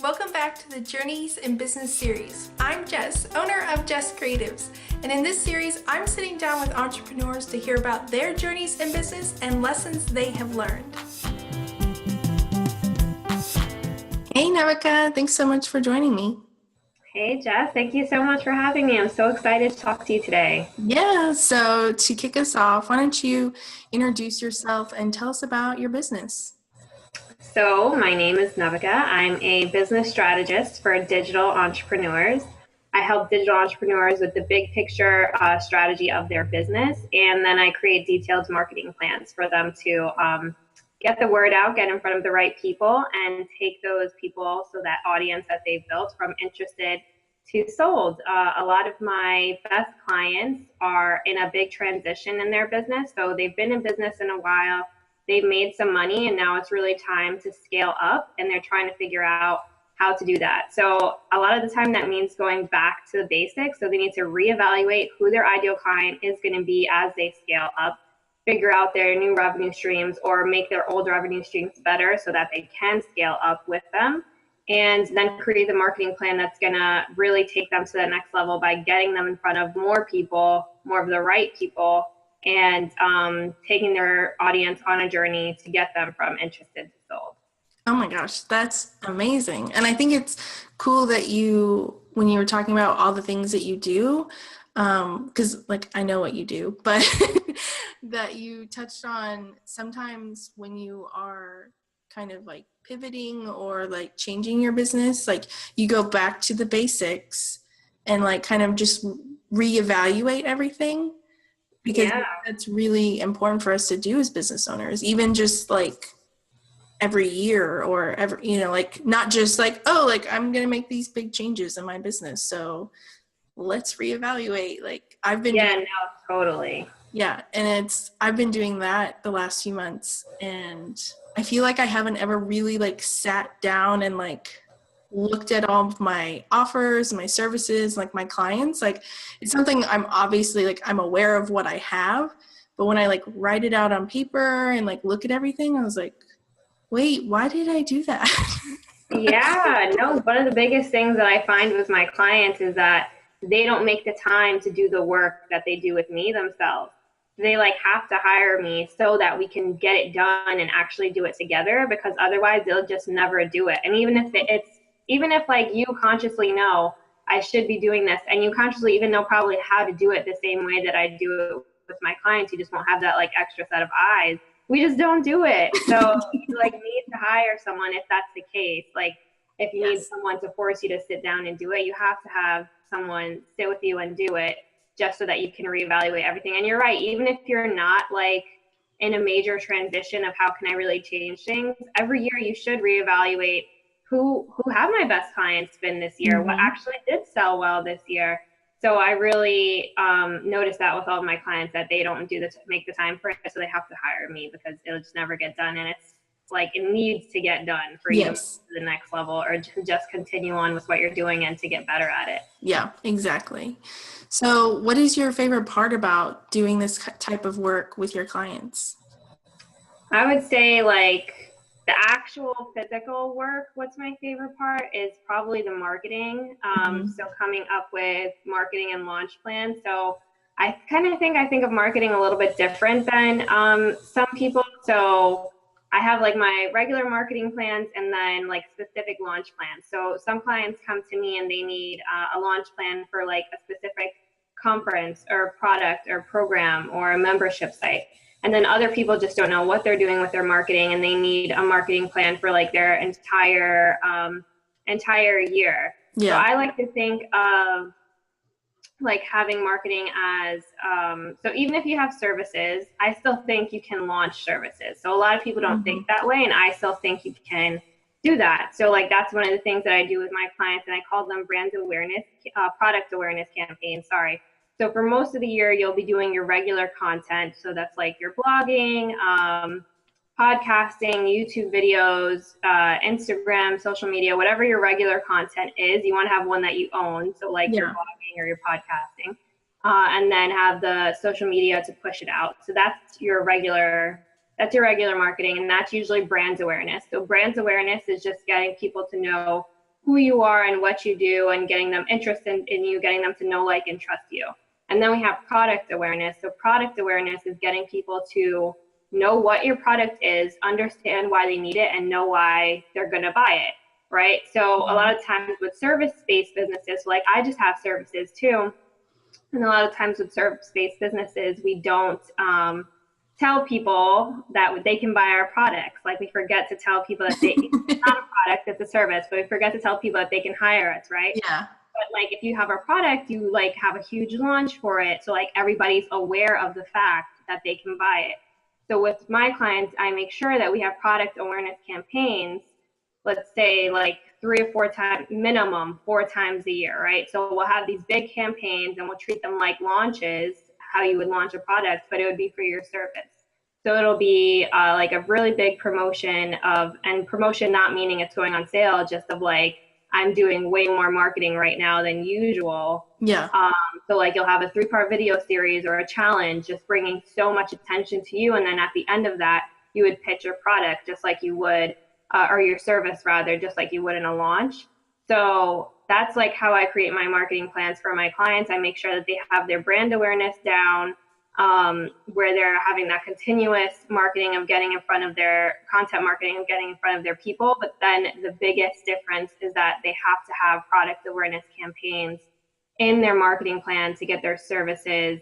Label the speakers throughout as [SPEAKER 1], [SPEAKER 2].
[SPEAKER 1] Welcome back to the Journeys in Business series. I'm Jess, owner of Jess Creatives, and in this series, I'm sitting down with entrepreneurs to hear about their journeys in business and lessons they have learned. Hey Nevica, thanks so much for joining me.
[SPEAKER 2] Hey Jess, thank you so much for having me. I'm so excited to talk to you today.
[SPEAKER 1] Yeah, so to kick us off, why don't you introduce yourself and tell us about your business?
[SPEAKER 2] So my name is Nevica. I'm a business strategist for digital entrepreneurs. I help digital entrepreneurs with the big picture strategy of their business, and then I create detailed marketing plans for them to get the word out, get in front of the right people, and take those people, so that audience that they've built, from interested to sold. A lot of my best clients are in a big transition in their business. So they've been in business in a while, they've made some money, and now it's really time to scale up, and they're trying to figure out how to do that. So a lot of the time that means going back to the basics. So they need to reevaluate who their ideal client is going to be as they scale up, figure out their new revenue streams, or make their old revenue streams better so that they can scale up with them, and then create the marketing plan that's going to really take them to the next level by getting them in front of more people, more of the right people, and taking their audience on a journey to get them from interested to sold.
[SPEAKER 1] Oh my gosh, that's amazing. And I think it's cool that when you were talking about all the things that you do, because like I know what you do, but that you touched on sometimes when you are kind of like pivoting or like changing your business, like you go back to the basics and like kind of just reevaluate everything, because that's really important for us to do as business owners, even just like every year or every, like not just like, oh, like I'm going to make these big changes in my business, so let's reevaluate. Like I've been
[SPEAKER 2] Totally.
[SPEAKER 1] Yeah, and I've been doing that the last few months, and I feel like I haven't ever really like sat down and like looked at all of my offers, my services, like my clients. Like it's something I'm obviously like I'm aware of what I have, but when I like write it out on paper and like look at everything, I was like, wait, why did I do that?
[SPEAKER 2] Yeah, no, one of the biggest things that I find with my clients is that they don't make the time to do the work that they do with me themselves. They like have to hire me so that we can get it done and actually do it together, because otherwise they'll just never do it. And even if like you consciously know I should be doing this, and you consciously even know probably how to do it the same way that I do it with my clients, you just won't have that like extra set of eyes. We just don't do it. So you like need to hire someone if that's the case. Like if you need someone to force you to sit down and do it, you have to have someone sit with you and do it, just so that you can reevaluate everything. And you're right, even if you're not like in a major transition of how can I really change things, every year you should reevaluate who have my best clients been this year, mm-hmm. What actually did sell well this year. So I really notice that with all of my clients, that they don't make the time for it, so they have to hire me, because it'll just never get done. And it's like it needs to get done for you to move to the next level, or just continue on with what you're doing and to get better at it.
[SPEAKER 1] Yeah, exactly. So what is your favorite part about doing this type of work with your clients?
[SPEAKER 2] I would say like the actual physical work. What's my favorite part is probably the marketing. So coming up with marketing and launch plans. So I kind of think of marketing a little bit different than some people. So I have like my regular marketing plans and then like specific launch plans. So some clients come to me and they need a launch plan for like a specific conference or product or program or a membership site. And then other people just don't know what they're doing with their marketing, and they need a marketing plan for like their entire year. Yeah. So I like to think of like having marketing as so even if you have services, I still think you can launch services. So a lot of people don't think that way, and I still think you can do that. So like that's one of the things that I do with my clients, and I call them product awareness campaigns. So for most of the year, you'll be doing your regular content. So that's like your blogging, podcasting, YouTube videos, Instagram, social media, whatever your regular content is. You want to have one that you own. So like your blogging or your podcasting, and then have the social media to push it out. So that's your regular marketing, and that's usually brand awareness. So brand awareness is just getting people to know who you are and what you do, and getting them interested in you, getting them to know, like, and trust you. And then we have product awareness. So product awareness is getting people to know what your product is, understand why they need it, and know why they're going to buy it, right? So a lot of times with service-based businesses, like I just have services too, and a lot of times with service-based businesses, we don't tell people that they can buy our products. Like, we forget to tell people that it's not a product, it's a service, but we forget to tell people that they can hire us, right?
[SPEAKER 1] Yeah.
[SPEAKER 2] But like, if you have a product, you like have a huge launch for it. So like, everybody's aware of the fact that they can buy it. So with my clients, I make sure that we have product awareness campaigns, let's say like 3 or 4 times, minimum 4 times a year, right? So we'll have these big campaigns and we'll treat them like launches, how you would launch a product, but it would be for your service. So it'll be like a really big promotion of, and promotion not meaning it's going on sale, just of like, I'm doing way more marketing right now than usual.
[SPEAKER 1] Yeah.
[SPEAKER 2] So like, you'll have a 3-part video series or a challenge, just bringing so much attention to you. And then at the end of that, you would pitch your product just like you would, or your service rather, just like you would in a launch. So that's like how I create my marketing plans for my clients. I make sure that they have their brand awareness down, where they're having that continuous marketing of getting in front of their content marketing of getting in front of their people. But then the biggest difference is that they have to have product awareness campaigns in their marketing plan to get their services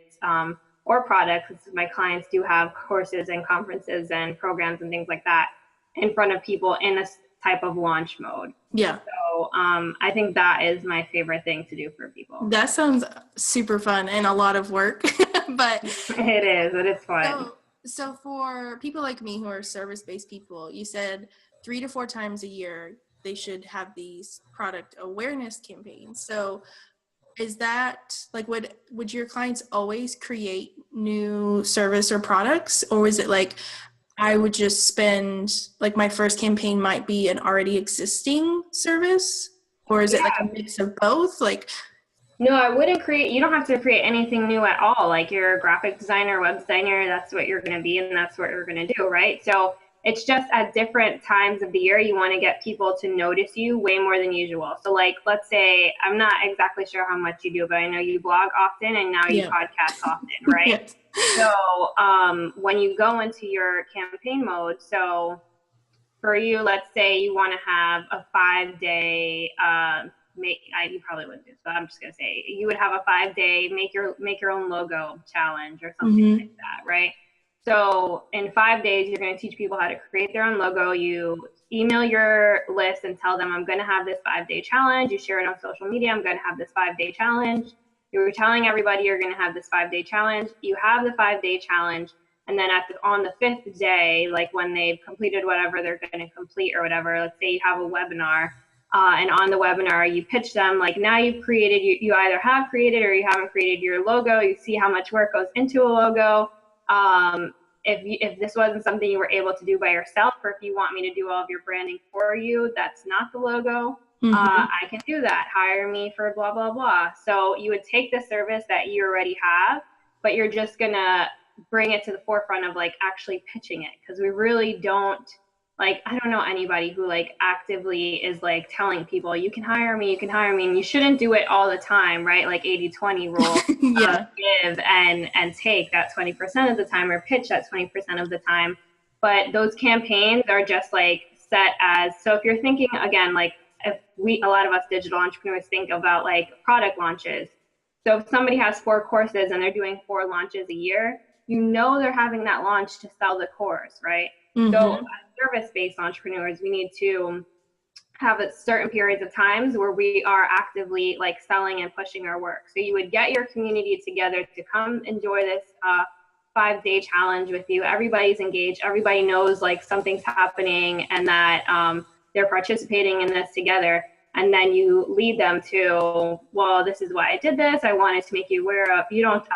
[SPEAKER 2] or products. My clients do have courses and conferences and programs and things like that in front of people in this type of launch mode.
[SPEAKER 1] Yeah.
[SPEAKER 2] So I think that is my favorite thing to do for people.
[SPEAKER 1] That sounds super fun and a lot of work, but
[SPEAKER 2] it is fun.
[SPEAKER 1] So for people like me who are service-based people, you said 3 to 4 times a year they should have these product awareness campaigns. So is that like, would your clients always create new service or products, or is it like I would just spend, like, my first campaign might be an already existing service, or is it like a mix of both? Like,
[SPEAKER 2] no, I wouldn't create, you don't have to create anything new at all. Like, you're a graphic designer, web designer, that's what you're going to be and that's what you're going to do, right? So it's just at different times of the year, you want to get people to notice you way more than usual. So like, let's say, I'm not exactly sure how much you do, but I know you blog often and now you podcast often, right?
[SPEAKER 1] Yes.
[SPEAKER 2] So when you go into your campaign mode, so for you, let's say you want to have a 5-day, you probably wouldn't do this, but I'm just going to say you would have a 5-day make your own logo challenge or something like that, right? So in 5 days, you're going to teach people how to create their own logo. You email your list and tell them, I'm going to have this 5-day challenge. You share it on social media. I'm going to have this 5-day challenge. You're telling everybody you're going to have this 5-day challenge. You have the 5-day challenge. And then on the 5th day, like when they've completed whatever they're going to complete or whatever, let's say you have a webinar, and on the webinar, you pitch them, like, now you've created, you either have created or you haven't created your logo. You see how much work goes into a logo. If this wasn't something you were able to do by yourself, or if you want me to do all of your branding for you, that's not the logo. I can do that. Hire me for blah, blah, blah. So you would take the service that you already have, but you're just going to bring it to the forefront of like actually pitching it. Because we really don't, like, I don't know anybody who like actively is like telling people, you can hire me, and you shouldn't do it all the time, right? Like 80-20 rule, give and take that 20% of the time, or pitch that 20% of the time. But those campaigns are just like set as, so if you're thinking again, like a lot of us digital entrepreneurs think about like product launches. So if somebody has 4 courses and they're doing 4 launches a year, you know they're having that launch to sell the course, right? So as service-based entrepreneurs, we need to have certain periods of times where we are actively like selling and pushing our work. So you would get your community together to come enjoy this 5-day challenge with you. Everybody's engaged. Everybody knows like something's happening and that they're participating in this together. And then you lead them to, well, this is why I did this. I wanted to make you aware of, you don't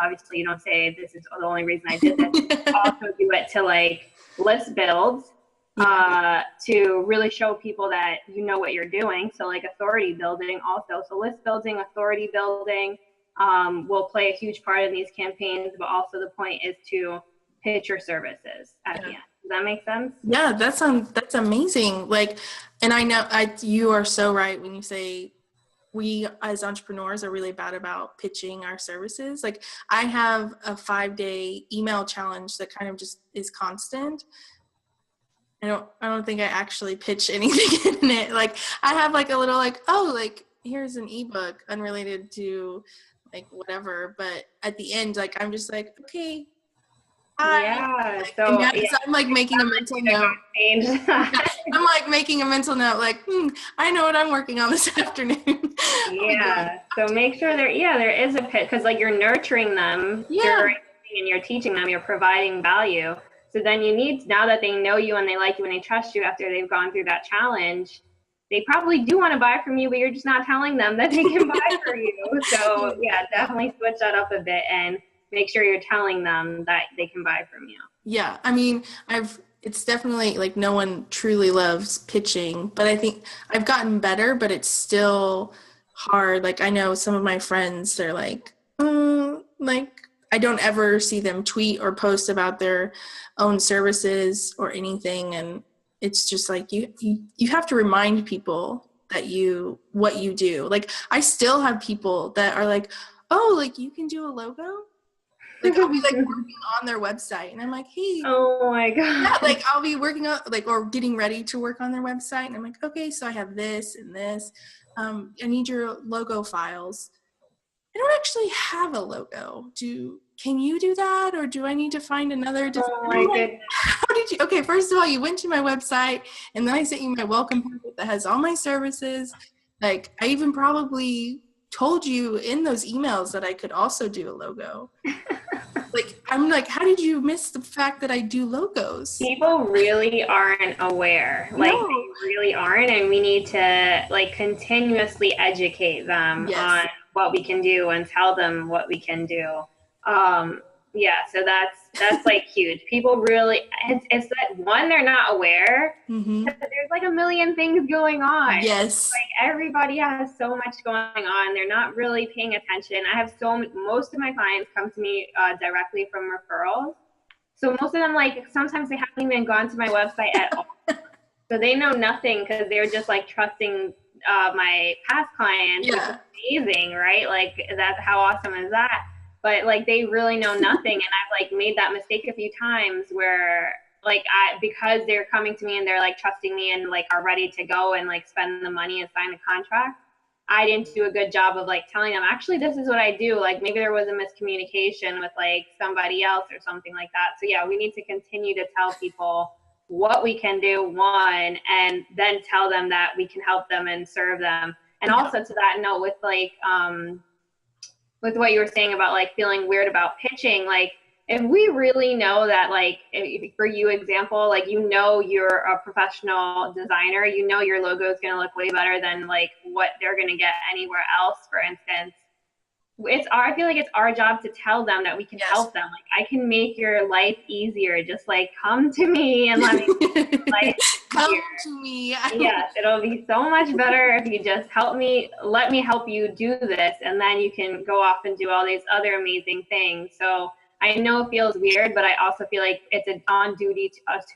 [SPEAKER 2] say this is the only reason I did this. Also do it to like list builds, to really show people that you know what you're doing. So like authority building also. So list building, authority building will play a huge part in these campaigns, but also the point is to pitch your services at the end. Does that make sense?
[SPEAKER 1] Yeah, that's amazing. Like, and I know you are so right when you say we as entrepreneurs are really bad about pitching our services. Like, I have a 5-day email challenge that kind of just is constant. I don't think I actually pitch anything in it. Like, I have like a little like, oh, like here's an ebook unrelated to like whatever. But at the end, like I'm just like, okay, hi.
[SPEAKER 2] Yeah.
[SPEAKER 1] Like, and
[SPEAKER 2] So
[SPEAKER 1] now
[SPEAKER 2] yeah,
[SPEAKER 1] so I'm like making a mental note.
[SPEAKER 2] change
[SPEAKER 1] Yeah,
[SPEAKER 2] that.
[SPEAKER 1] I'm like making a mental note, like, I know what I'm working on this afternoon. Like,
[SPEAKER 2] Yeah. So make sure there is a pit because like you're nurturing them
[SPEAKER 1] yeah,
[SPEAKER 2] during and you're teaching them, you're providing value. So then you need, now that they know you and they like you and they trust you after they've gone through that challenge, they probably do want to buy from you, but you're just not telling them that they can buy from you. So yeah, definitely switch that up a bit and make sure you're telling them that they can buy from you.
[SPEAKER 1] yeah. I mean, it's definitely like no one truly loves pitching, but I think I've gotten better, but it's still hard. Like, I know some of my friends, they're like, I don't ever see them tweet or post about their own services or anything. And it's just like, you have to remind people that what you do. Like, I still have people that are like, oh, like you can do a logo. Like, I'll be like working on their website and I'm like, hey,
[SPEAKER 2] Oh my
[SPEAKER 1] yeah,
[SPEAKER 2] God.
[SPEAKER 1] like I'll be working on like or getting ready to work on their website and I'm like, okay, so I have this and this. I need your logo files. I don't actually have a logo. Can you do that, or do I need to find another
[SPEAKER 2] Oh
[SPEAKER 1] and I'm
[SPEAKER 2] my
[SPEAKER 1] like,
[SPEAKER 2] goodness.
[SPEAKER 1] how did you? Okay, first of all, you went to my website and then I sent you my welcome packet that has all my services. Like, I even probably told you in those emails that I could also do a logo. Like, I'm like, how did you miss the fact that I do logos?
[SPEAKER 2] People really aren't aware. Like
[SPEAKER 1] No.
[SPEAKER 2] they really aren't, and we need to like continuously educate them
[SPEAKER 1] Yes.
[SPEAKER 2] on what we can do and tell them what we can do. Um, yeah, so that's like huge. People really, it's that one, they're not aware
[SPEAKER 1] Mm-hmm.
[SPEAKER 2] because there's like a million things going on.
[SPEAKER 1] Yes.
[SPEAKER 2] Like everybody has so much going on. They're not really paying attention. I have most of my clients come to me directly from referrals. So most of them, like sometimes they haven't even gone to my website at all. So they know nothing because they're just like trusting my past clients, which is
[SPEAKER 1] Yeah.
[SPEAKER 2] amazing, right? Like that's how awesome is that? But like they really know nothing, and I've like made that mistake a few times where like because they're coming to me and they're like trusting me and like are ready to go and like spend the money and sign the contract. I didn't do a good job of like telling them actually this is what I do. Like maybe there was a miscommunication with like somebody else or something like that. So yeah, we need to continue to tell people what we can do, one, and then tell them that we can help them and serve them. And
[SPEAKER 1] Yeah.
[SPEAKER 2] also to that note, with what you were saying about like feeling weird about pitching, like if we really know that like for you example, like you know you're a professional designer, you know your logo is going to look way better than like what they're going to get anywhere else, for instance. I feel like it's our job to tell them that we can
[SPEAKER 1] Yes.
[SPEAKER 2] help them. Like I can make your life easier. Just like come to me and let me make your life
[SPEAKER 1] Come
[SPEAKER 2] easier.
[SPEAKER 1] to me.
[SPEAKER 2] Yes, it'll be so much better if you just let me help you do this, and then you can go off and do all these other amazing things. So I know it feels weird, but I also feel like it's an on duty to us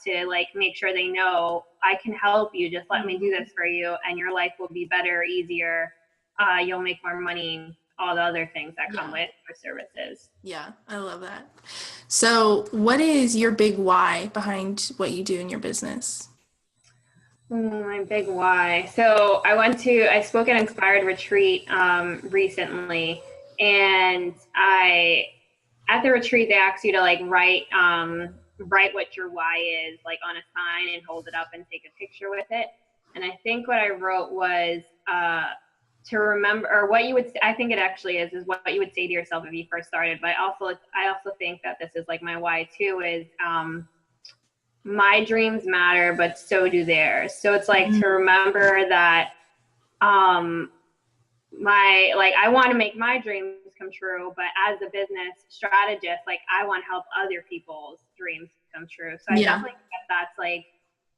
[SPEAKER 2] to like make sure they know I can help you. Just let me do this for you, and your life will be better, easier. You'll make more money, all the other things that come with our services.
[SPEAKER 1] Yeah, I love that. So, what is your big why behind what you do in your business?
[SPEAKER 2] My big why. So I spoke at Inspired Retreat recently, and at the retreat they asked you to like write what your why is like on a sign and hold it up and take a picture with it. And I think what I wrote was to remember, or what you would. I think it actually is what you would say to yourself if you first started. But I also think that this is like my why too is. My dreams matter, but so do theirs. So it's like to remember that I want to make my dreams come true, but as a business strategist, like I want to help other people's dreams come true. So I definitely think that's like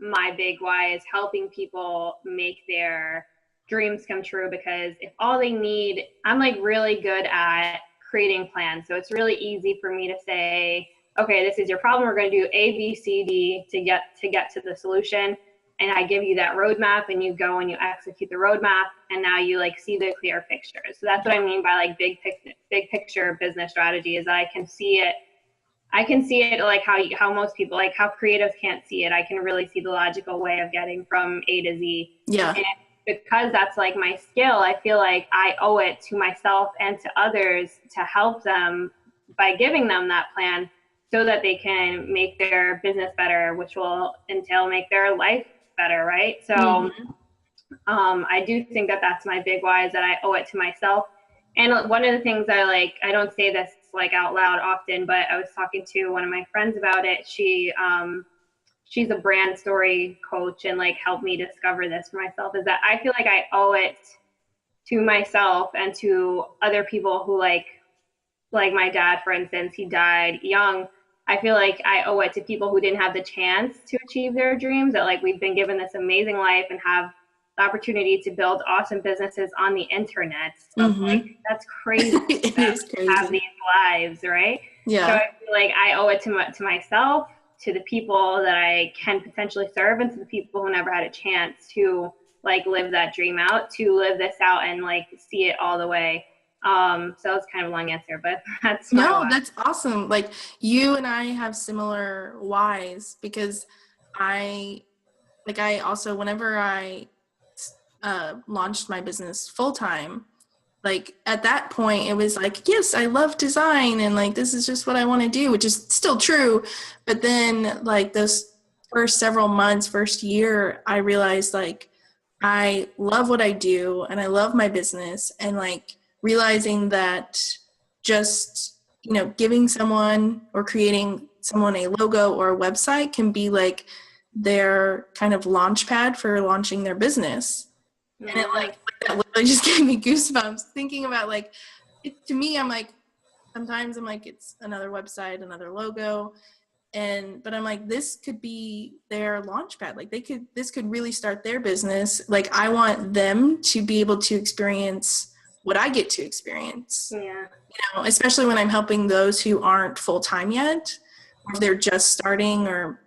[SPEAKER 2] my big why is helping people make their dreams come true, because if all they need, I'm like really good at creating plans. So it's really easy for me to say, okay, this is your problem. We're going to do A, B, C, D to get to the solution. And I give you that roadmap, and you go and you execute the roadmap, and now you like see the clear picture. So that's what I mean by like big picture business strategy is I can see it. I can see it like how most people, like how creatives can't see it. I can really see the logical way of getting from A to Z.
[SPEAKER 1] Yeah.
[SPEAKER 2] And because that's like my skill, I feel like I owe it to myself and to others to help them by giving them that plan so that they can make their business better, which will entail make their life better, right? So I do think that that's my big why, is that I owe it to myself. And one of the things I don't say this like out loud often, but I was talking to one of my friends about it. She's a brand story coach and like helped me discover this for myself, is that I feel like I owe it to myself and to other people who like my dad, for instance, he died young. I feel like I owe it to people who didn't have the chance to achieve their dreams, that like we've been given this amazing life and have the opportunity to build awesome businesses on the internet. Of like, that's crazy.
[SPEAKER 1] It is crazy.
[SPEAKER 2] Have these lives, right?
[SPEAKER 1] Yeah.
[SPEAKER 2] So I feel like I owe it to myself, to the people that I can potentially serve, and to the people who never had a chance to like live that dream out, to live this out and like see it all the way. So it's kind of a long answer, but that's my why.
[SPEAKER 1] That's awesome. Like you and I have similar whys, because I also, whenever I launched my business full time, like at that point it was like, yes, I love design and like this is just what I want to do, which is still true. But then like those first several months, first year, I realized like I love what I do and I love my business, and like realizing that just, giving someone or creating someone a logo or a website can be like their kind of launch pad for launching their business. And it like that literally just gave me goosebumps thinking about like to me, I'm like, sometimes I'm like, it's another website, another logo. But I'm like, this could be their launch pad. Like this could really start their business. Like I want them to be able to experience what I get to experience.
[SPEAKER 2] Yeah.
[SPEAKER 1] Especially when I'm helping those who aren't full-time yet, or they're just starting or,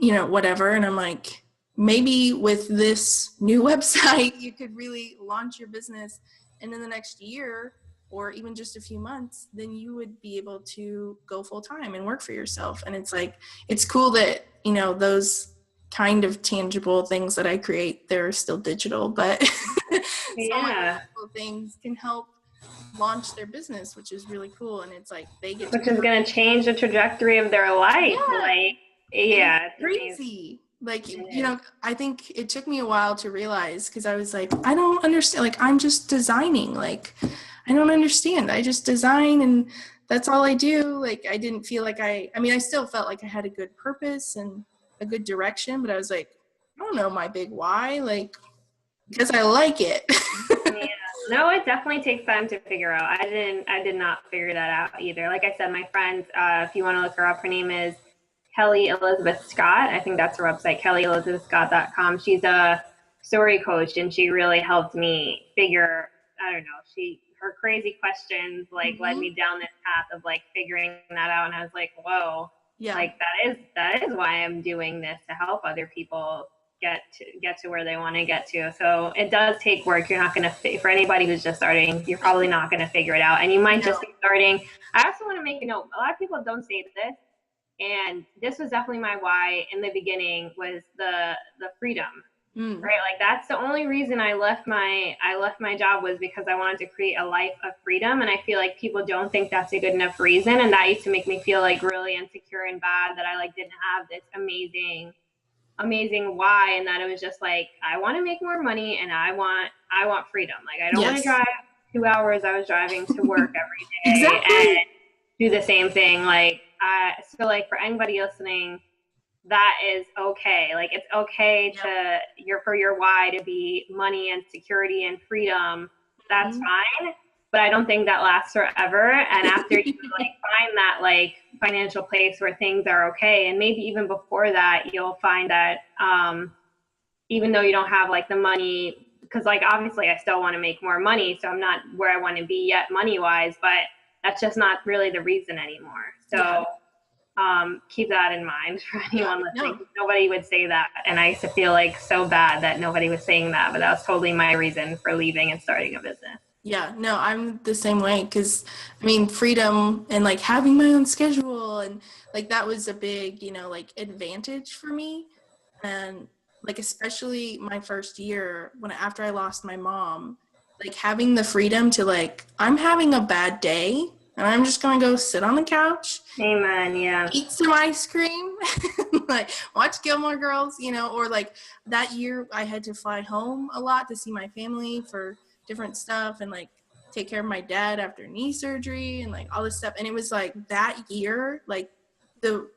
[SPEAKER 1] whatever. And I'm like, maybe with this new website, you could really launch your business. And in the next year, or even just a few months, then you would be able to go full time and work for yourself. And it's like, it's cool that, those kind of tangible things that I create, they're still digital, but
[SPEAKER 2] yeah,
[SPEAKER 1] some things can help launch their business, which is really cool. And it's like,
[SPEAKER 2] which is going to change the trajectory of their life.
[SPEAKER 1] It's crazy. Like, I think it took me a while to realize, because I was like, I don't understand. Like, I'm just designing. Like, I don't understand. I just design and that's all I do. Like, I didn't feel like I still felt like I had a good purpose and a good direction, but I was like, I don't know my big why, like, because I like it.
[SPEAKER 2] Yeah. No, it definitely takes time to figure out. I did not figure that out either. Like I said, my friend, if you want to look her up, her name is Kelly Elizabeth Scott. I think that's her website, kellyelizabethscott.com. She's a story coach, and she really helped me figure, I don't know, her crazy questions like led me down this path of like figuring that out. And I was like, whoa, like that is why I'm doing this, to help other people get to where they want to get to. So it does take work. You're not going to, for anybody who's just starting, you're probably not going to figure it out. And you might just be starting. I also want to make a note. A lot of people don't say this, and this was definitely my why in the beginning, was the freedom. Right? Like that's the only reason I left my job, was because I wanted to create a life of freedom. And I feel like people don't think that's a good enough reason. And that used to make me feel like really insecure and bad, that I like didn't have this amazing why, and that it was just like, I want to make more money and I want freedom. Like I don't want to drive 2 hours I was driving to work every day and do the same thing. Like so like for anybody listening, that is okay. Like it's okay for your why to be money and security and freedom. That's fine. But I don't think that lasts forever. And after you like find that like financial place where things are okay, and maybe even before that, you'll find that even though you don't have like the money, because like obviously I still want to make more money, so I'm not where I want to be yet money wise, but that's just not really the reason anymore. So keep that in mind for anyone listening.
[SPEAKER 1] No.
[SPEAKER 2] Nobody would say that. And I used to feel like so bad that nobody was saying that, but that was totally my reason for leaving and starting a business.
[SPEAKER 1] Yeah, no, I'm the same way because I mean, freedom and like having my own schedule and like that was a big, like advantage for me. And like, especially my first year when after I lost my mom, like having the freedom to like, I'm having a bad day and I'm just going to go sit on the couch,
[SPEAKER 2] Amen. Yeah.
[SPEAKER 1] eat some ice cream, like watch Gilmore Girls, or like that year I had to fly home a lot to see my family for different stuff and like take care of my dad after knee surgery and like all this stuff. And it was like that year, like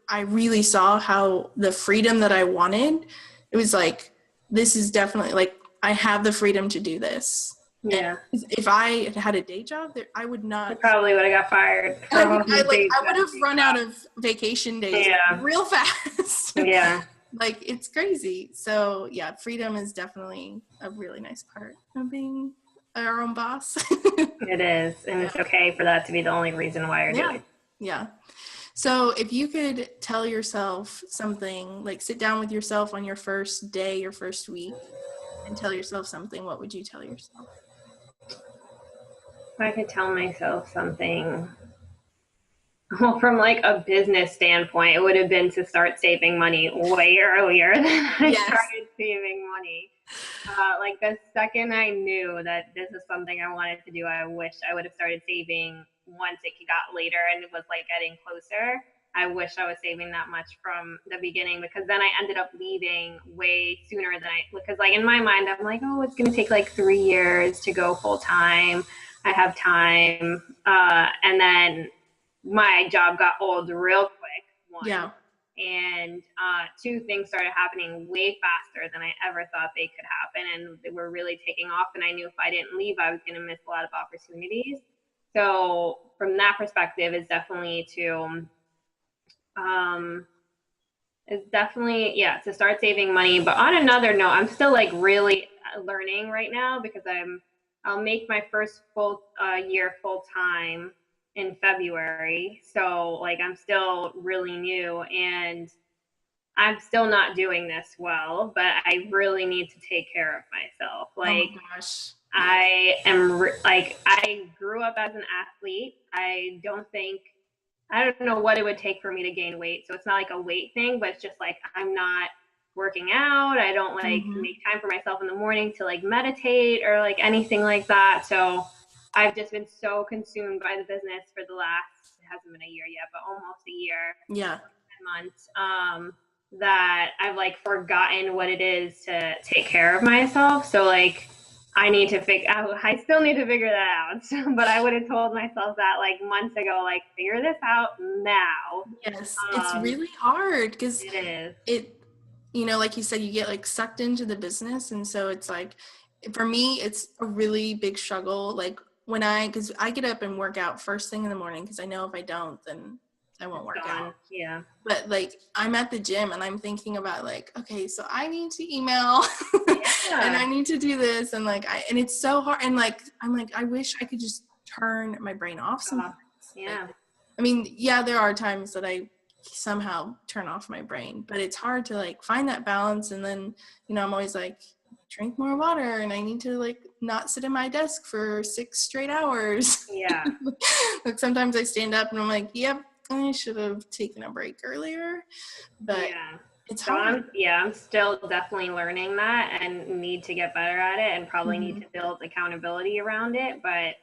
[SPEAKER 1] I really saw how the freedom that I wanted, it was like, this is definitely like, I have the freedom to do this.
[SPEAKER 2] Yeah.
[SPEAKER 1] And if I had a day job, I would not.
[SPEAKER 2] You probably would have got fired.
[SPEAKER 1] I would have run out of vacation days real fast.
[SPEAKER 2] Yeah.
[SPEAKER 1] Like, it's crazy. So, yeah, freedom is definitely a really nice part of being our own boss.
[SPEAKER 2] It is. And it's okay for that to be the only reason why you're doing it.
[SPEAKER 1] Yeah. So if you could tell yourself something, like sit down with yourself on your first day, your first week, and tell yourself something, what would you tell yourself?
[SPEAKER 2] If I could tell myself something, well, from like a business standpoint, it would have been to start saving money way earlier than I started saving money. Like the second I knew that this is something I wanted to do, I wish I would have started saving once it got later and it was like getting closer. I wish I was saving that much from the beginning, because then I ended up leaving way sooner than because like in my mind, I'm like, oh, it's going to take like 3 years to go full time. I have time. And then my job got old real quick. One.
[SPEAKER 1] Yeah.
[SPEAKER 2] And two, things started happening way faster than I ever thought they could happen. And they were really taking off. And I knew if I didn't leave, I was going to miss a lot of opportunities. So from that perspective, it's definitely to to start saving money. But on another note, I'm still like really learning right now, because I'll make my first full year full time in February. So like I'm still really new and I'm still not doing this well, but I really need to take care of myself. Like,
[SPEAKER 1] oh my gosh.
[SPEAKER 2] I am I grew up as an athlete. I don't know what it would take for me to gain weight. So it's not like a weight thing, but it's just like I'm not working out. I don't like make time for myself in the morning to like meditate or like anything like that. So I've just been so consumed by the business for the last, it hasn't been a year yet, but almost a year.
[SPEAKER 1] Yeah.
[SPEAKER 2] 10 months. That I've like forgotten what it is to take care of myself. So like I still need to figure that out. But I would have told myself that like months ago, like figure this out now.
[SPEAKER 1] Yes. It's really hard because
[SPEAKER 2] it is.
[SPEAKER 1] Like you said, you get like sucked into the business. And so it's like, for me, it's a really big struggle. Like because I get up and work out first thing in the morning, because I know if I don't, then I won't work out.
[SPEAKER 2] Yeah.
[SPEAKER 1] But like I'm at the gym and I'm thinking about like, okay, so I need to email and I need to do this. And like, and it's so hard. And like, I'm like, I wish I could just turn my brain off sometimes.
[SPEAKER 2] Yeah.
[SPEAKER 1] Like, I mean, yeah, there are times that I somehow turn off my brain, but it's hard to like find that balance. And then, I'm always like, drink more water, and I need to like not sit at my desk for 6 straight hours.
[SPEAKER 2] Yeah.
[SPEAKER 1] Like sometimes I stand up and I'm like, yep, I should have taken a break earlier, but it's hard.
[SPEAKER 2] I'm still definitely learning that and need to get better at it, and probably need to build accountability around it. But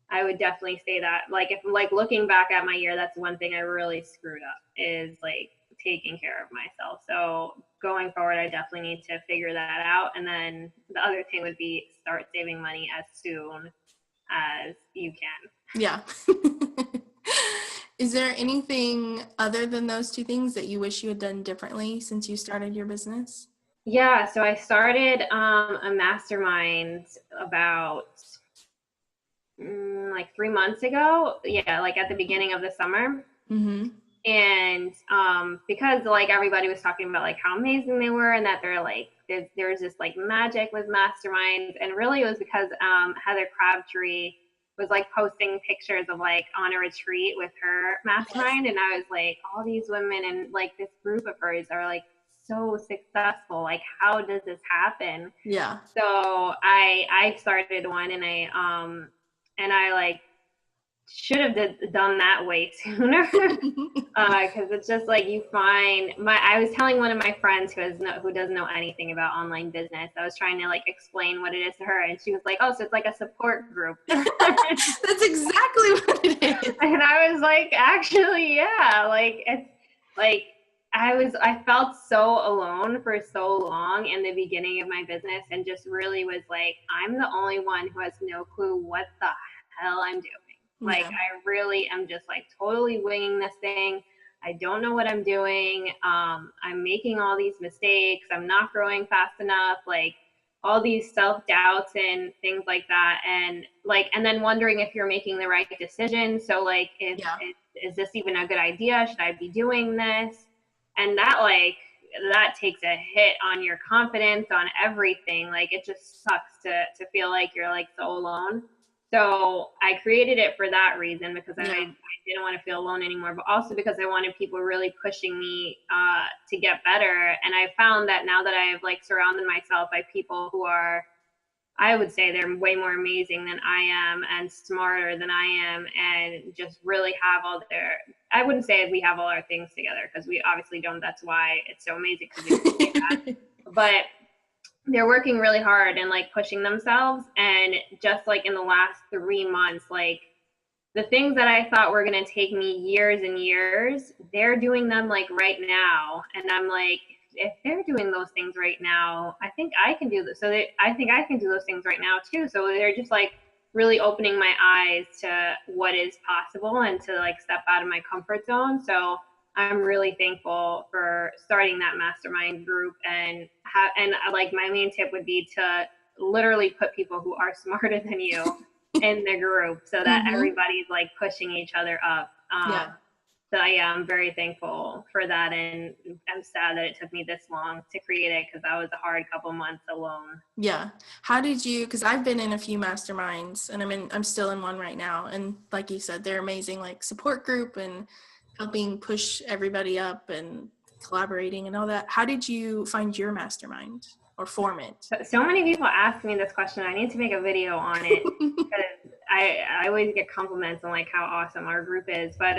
[SPEAKER 2] I would definitely say that, like, if like looking back at my year, that's one thing I really screwed up, is like taking care of myself. So going forward, I definitely need to figure that out. And then the other thing would be start saving money as soon as you can.
[SPEAKER 1] Yeah. Is there anything other than those two things that you wish you had done differently since you started your business?
[SPEAKER 2] Yeah, so I started a Mastermind about like 3 months ago. Yeah, like at the beginning of the summer.
[SPEAKER 1] Mm-hmm.
[SPEAKER 2] And because like everybody was talking about like how amazing they were, and that they're like there's this like magic with Masterminds, and really it was because Heather Crabtree was like posting pictures of like on a retreat with her
[SPEAKER 1] Yes.
[SPEAKER 2] mastermind. And I was like, all these women and like this group of hers are like so successful. Like, how does this happen?
[SPEAKER 1] Yeah.
[SPEAKER 2] So I started one, and I like should have done that way sooner. Because it's just like you find my. I was telling one of my friends who doesn't know anything about online business. I was trying to like explain what it is to her, and she was like, "Oh, so it's like a support group."
[SPEAKER 1] That's exactly what it is.
[SPEAKER 2] And I was like, "Actually, yeah. Like it's like I felt so alone for so long in the beginning of my business, and just really was like, I'm the only one who has no clue what the hell I'm doing. Like,
[SPEAKER 1] Yeah.
[SPEAKER 2] I really am just like totally winging this thing. I don't know what I'm doing. I'm making all these mistakes. I'm not growing fast enough. Like, all these self doubts and things like that. And like, and then wondering if you're making the right decision. So, like,
[SPEAKER 1] Yeah.
[SPEAKER 2] is this even a good idea? Should I be doing this? And that takes a hit on your confidence, on everything. Like, it just sucks to feel like you're like so alone. So I created it for that reason, because
[SPEAKER 1] Yeah.
[SPEAKER 2] I didn't want to feel alone anymore, but also because I wanted people really pushing me to get better. And I found that now that I have like surrounded myself by people who are, I would say they're way more amazing than I am and smarter than I am, and just really have all their, I wouldn't say we have all our things together, because we obviously don't. That's why it's so amazing, because we don't say that. But they're working really hard and like pushing themselves. And just like in the last 3 months, like the things that I thought were going to take me years and years, they're doing them like right now. And I'm like, if they're doing those things right now, I think I can do this. I think I can do those things right now too. So they're just like really opening my eyes to what is possible and to like step out of my comfort zone. So I'm really thankful for starting that mastermind group, and like my main tip would be to literally put people who are smarter than you in the group, so that
[SPEAKER 1] Mm-hmm.
[SPEAKER 2] everybody's like pushing each other up.
[SPEAKER 1] Yeah.
[SPEAKER 2] So yeah, I'm very thankful for that, and I'm sad that it took me this long to create it, because that was a hard couple months alone.
[SPEAKER 1] Yeah. How did you, because I've been in a few masterminds and I'm still in one right now. And like you said, they're amazing, like support group and helping push everybody up and collaborating and all that. How did you find your mastermind or form it?
[SPEAKER 2] So many people ask me this question. I need to make a video on it, because I always get compliments on like how awesome our group is. But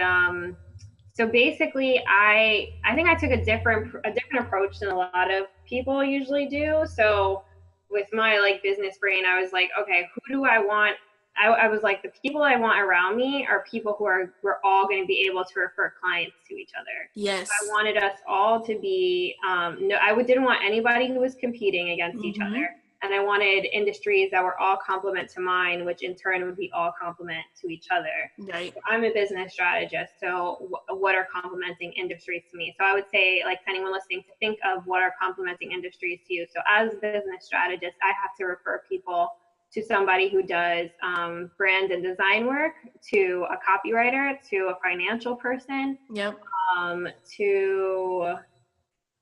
[SPEAKER 2] so basically, I think I took a different approach than a lot of people usually do. So with my like business brain, I was like, okay, who do I want? I was like, the people I want around me are people we're all going to be able to refer clients to each other. I
[SPEAKER 1] Yes.
[SPEAKER 2] wanted us all to be, no, didn't want anybody who was competing against each
[SPEAKER 1] Mm-hmm.
[SPEAKER 2] other. And I wanted industries that were all complement to mine, which in turn would be all complement to each other.
[SPEAKER 1] Right.
[SPEAKER 2] So I'm a business strategist. So what are complementing industries to me? So I would say, like, to anyone listening, to think of what are complementing industries to you. So as a business strategist, I have to refer people to somebody who does brand and design work, to a copywriter, to a financial person,
[SPEAKER 1] Yep.
[SPEAKER 2] to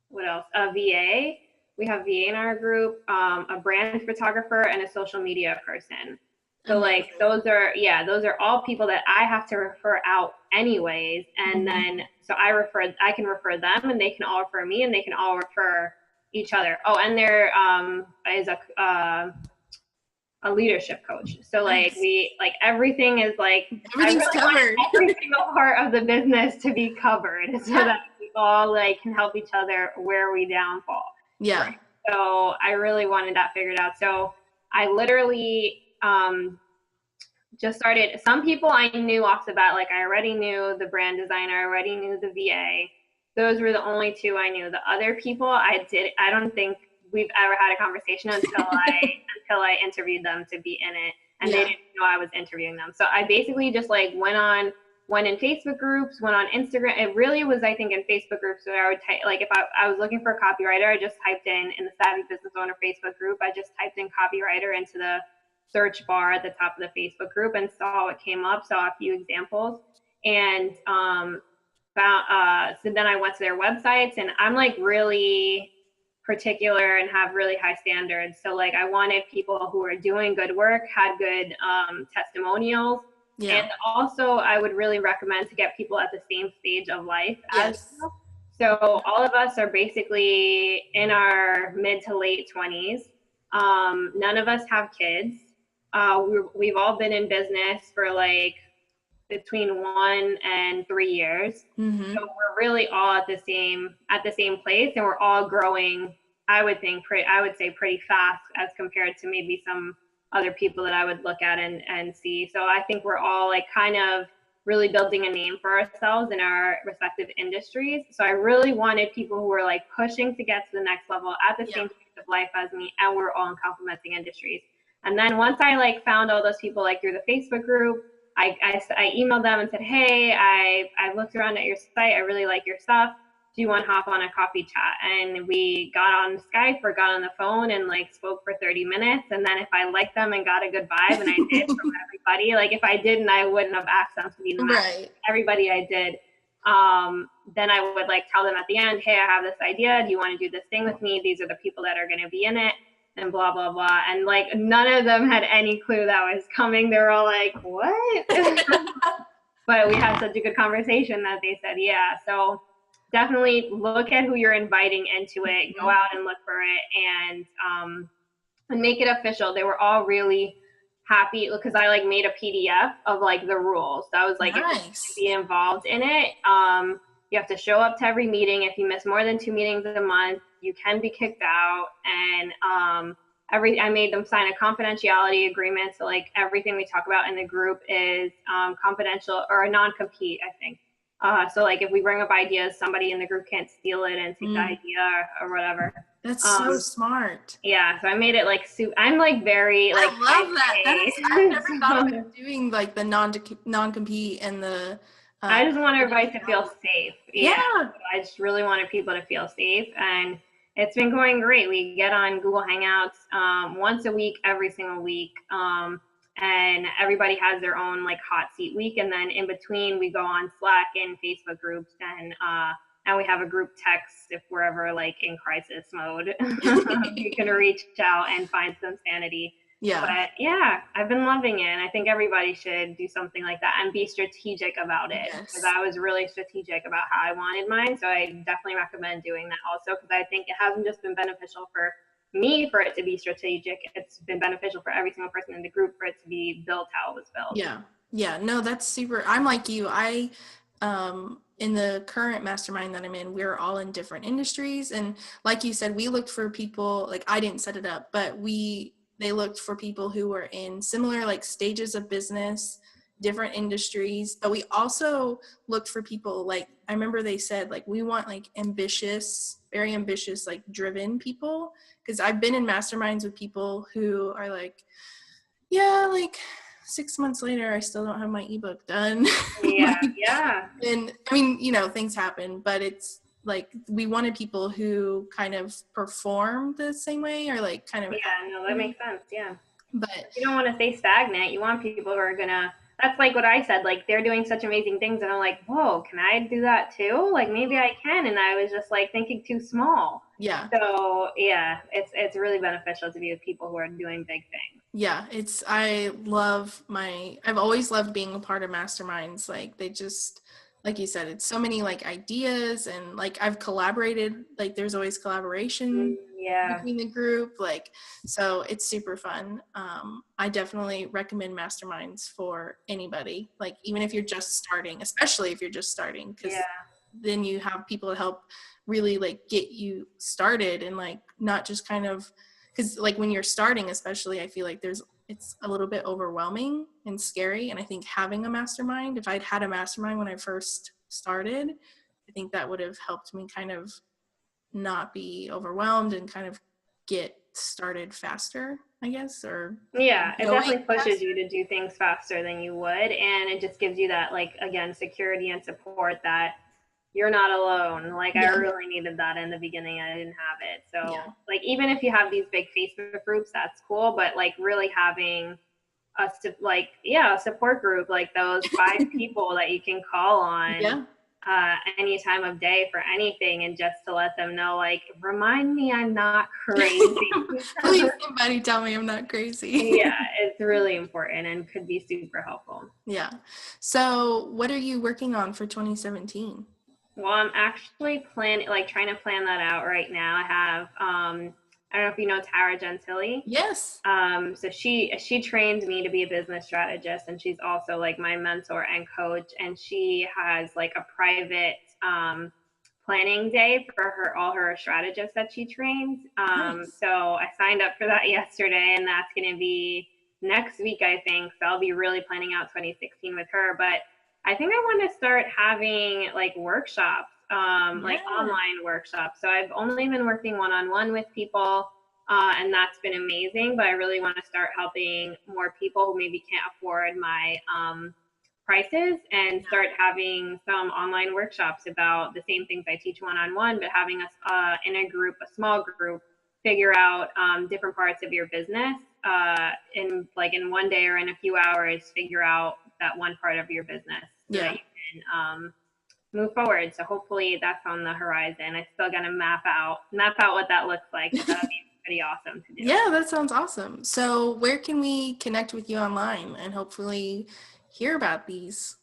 [SPEAKER 2] what else? A VA. We have VA in our group, a brand photographer, and a social media person. So like
[SPEAKER 1] Amazing.
[SPEAKER 2] those are all people that I have to refer out anyways. And
[SPEAKER 1] Mm-hmm.
[SPEAKER 2] then so I can refer them, and they can all refer me, and they can all refer each other. Oh, and there is a leadership coach. So like
[SPEAKER 1] Nice.
[SPEAKER 2] everything is like, I
[SPEAKER 1] Everything's
[SPEAKER 2] really want
[SPEAKER 1] covered.
[SPEAKER 2] every single part of the business to be covered, so that we all like can help each other where we downfall.
[SPEAKER 1] Yeah.
[SPEAKER 2] Right. So I really wanted that figured out. So I literally just started. Some people I knew off the bat, like I already knew the brand designer, I already knew the VA. Those were the only two I knew. The other people I don't think we've ever had a conversation until I interviewed them to be in it, and they
[SPEAKER 1] Yeah.
[SPEAKER 2] didn't know I was interviewing them. So I basically just like went in Facebook groups, went on Instagram. It really was, I think, in Facebook groups where I would type, like if I was looking for a copywriter, I just typed in the Savvy Business Owner Facebook group, I just typed in copywriter into the search bar at the top of the Facebook group and saw what came up, saw a few examples, and so then I went to their websites, and I'm like really particular and have really high standards. So like I wanted people who were doing good work, had good testimonials.
[SPEAKER 1] Yeah.
[SPEAKER 2] And also I would really recommend to get people at the same stage of life as
[SPEAKER 1] Yes.
[SPEAKER 2] you. So all of us are basically in our mid to late 20s. None of us have kids. We've all been in business for like between 1 and 3 years.
[SPEAKER 1] Mm-hmm.
[SPEAKER 2] So we're really all at the same place, and we're all growing. I would say pretty fast as compared to maybe some other people that I would look at and see. So I think we're all like kind of really building a name for ourselves in our respective industries. So I really wanted people who were like pushing to get to the next level at the same stage of life as me, and we're all in complementing industries. And then once I like found all those people like through the Facebook group, I emailed them and said, hey, I looked around at your site. I really like your stuff. Do you want to hop on a coffee chat? And we got on Skype or got on the phone and like spoke for 30 minutes. And then if I liked them and got a good vibe, and I did from everybody, like if I didn't, I wouldn't have asked them to be the
[SPEAKER 1] Right.
[SPEAKER 2] everybody I did. Then I would like tell them at the end, hey, I have this idea. Do you want to do this thing with me? These are the people that are going to be in it. And blah, blah, blah. And like none of them had any clue that was coming. They were all like, what? But we had such a good conversation that they said, yeah. So definitely look at who you're inviting into it. Go out and look for it and make it official. They were all really happy because I like made a PDF of like the rules. So I was like,
[SPEAKER 1] nice.
[SPEAKER 2] if you be involved in it, you have to show up to every meeting. If you miss more than 2 meetings a month, you can be kicked out. And I made them sign a confidentiality agreement. So like everything we talk about in the group is confidential or a non-compete, I think. So like if we bring up ideas, somebody in the group can't steal it and take the idea or whatever.
[SPEAKER 1] That's so smart.
[SPEAKER 2] Yeah, so I made it like I'm like very like
[SPEAKER 1] I love that. I've never thought of doing like the non-compete and the
[SPEAKER 2] I just want everybody to feel safe.
[SPEAKER 1] Yeah.
[SPEAKER 2] I just really wanted people to feel safe, and it's been going great. We get on Google Hangouts once a week, every single week. And everybody has their own like hot seat week, and then in between we go on Slack and Facebook groups, and we have a group text if we're ever like in crisis mode. You can reach out and find some sanity.
[SPEAKER 1] Yeah.
[SPEAKER 2] But yeah, I've been loving it, and I think everybody should do something like that and be strategic about it. Because I was really strategic about how I wanted mine, so I definitely recommend doing that also, because I think it hasn't just been beneficial for me for it to be strategic, it's been beneficial for every single person in the group for it to be built how it was built.
[SPEAKER 1] Yeah, no, that's super. I'm like you. I in the current mastermind that I'm in, we're all in different industries, and like you said, we looked for people, like I didn't set it up, but they looked for people who were in similar like stages of business, different industries, but we also looked for people, like I remember they said like we want like ambitious, very ambitious, like driven people, because I've been in masterminds with people who are like, yeah, like 6 months later I still don't have my ebook done.
[SPEAKER 2] Yeah.
[SPEAKER 1] And I mean, you know, things happen, but it's like we wanted people who kind of perform the same way, or like kind of
[SPEAKER 2] that makes sense.
[SPEAKER 1] But
[SPEAKER 2] you don't want to stay stagnant. You want people who are gonna, that's like what I said, like they're doing such amazing things, and I'm like, whoa, can I do that too? Like maybe I can. And I was just like thinking too small. So yeah, it's really beneficial to be with people who are doing big things.
[SPEAKER 1] I've always loved being a part of masterminds. Like they just, like you said, it's so many like ideas, and like I've collaborated, like there's always collaboration between the group, like, so it's super fun. I definitely recommend masterminds for anybody, like even if you're just starting, especially if you're just starting, because then you have people to help really like get you started, and like not just kind of, because like when you're starting especially, I feel like it's a little bit overwhelming and scary. And I think having a mastermind, if I'd had a mastermind when I first started, I think that would have helped me kind of not be overwhelmed and kind of get started faster, I guess. Or
[SPEAKER 2] it definitely pushes you to do things faster than you would, and it just gives you that like, again, security and support that you're not alone. Like I really needed that in the beginning. I didn't have it. So like, even if you have these big Facebook groups, that's cool. But like really having a support group, like those 5 people that you can call on. any time of day for anything, and just to let them know, like, remind me I'm not crazy.
[SPEAKER 1] Please, somebody tell me I'm not crazy.
[SPEAKER 2] Yeah, it's really important and could be super helpful.
[SPEAKER 1] Yeah. So what are you working on for 2017?
[SPEAKER 2] Well, I'm actually trying to plan that out right now. I have, I don't know if you know Tara Gentili.
[SPEAKER 1] Yes.
[SPEAKER 2] So she trained me to be a business strategist, and she's also like my mentor and coach. And she has like a private planning day for all her strategists that she trains.
[SPEAKER 1] Nice.
[SPEAKER 2] So I signed up for that yesterday, and that's going to be next week, I think. So I'll be really planning out 2016 with her. But I think I want to start having like workshops, like online workshops. So I've only been working one-on-one with people, and that's been amazing. But I really want to start helping more people who maybe can't afford my prices, and start having some online workshops about the same things I teach one-on-one, but having us in a group, a small group, figure out different parts of your business in one day or in a few hours, figure out that one part of your business so that you can move forward. So hopefully that's on the horizon. I still got to map out what that looks like. But that'd be pretty awesome to do.
[SPEAKER 1] Yeah, that sounds awesome. So where can we connect with you online and hopefully hear about these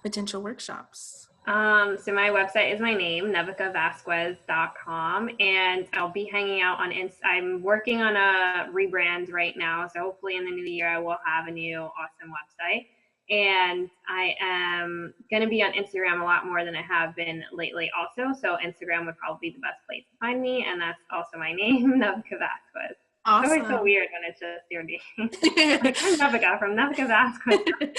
[SPEAKER 1] potential workshops?
[SPEAKER 2] So my website is my name, nevicavazquez.com, and I'll be hanging out on I'm working on a rebrand right now, so hopefully in the new year I will have a new awesome website. And I am going to be on Instagram a lot more than I have been lately also, so Instagram would probably be the best place to find me, and that's also my name, Nevica Vazquez.
[SPEAKER 1] Awesome.
[SPEAKER 2] It's always so weird when it's just your name. Like, I'm Nevica from Nevica Vazquez.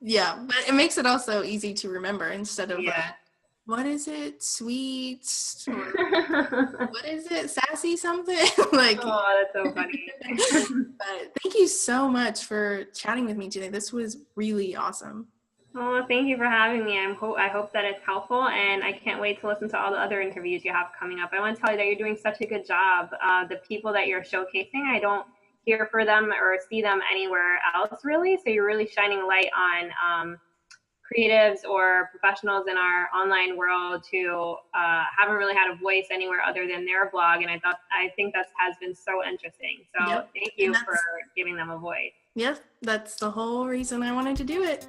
[SPEAKER 1] Yeah, but it makes it also easy to remember instead of what is it, sweet, or what is it, sassy something? Like,
[SPEAKER 2] oh, that's so funny.
[SPEAKER 1] But thank you so much for chatting with me today. This was really awesome.
[SPEAKER 2] Oh, thank you for having me. I hope that it's helpful, and I can't wait to listen to all the other interviews you have coming up. I want to tell you that you're doing such a good job. The people that you're showcasing, I don't hear for them or see them anywhere else, really. So you're really shining a light on creatives or professionals in our online world who haven't really had a voice anywhere other than their blog. And I think that has been so interesting. So thank you for giving them a voice.
[SPEAKER 1] Yep, that's the whole reason I wanted to do it.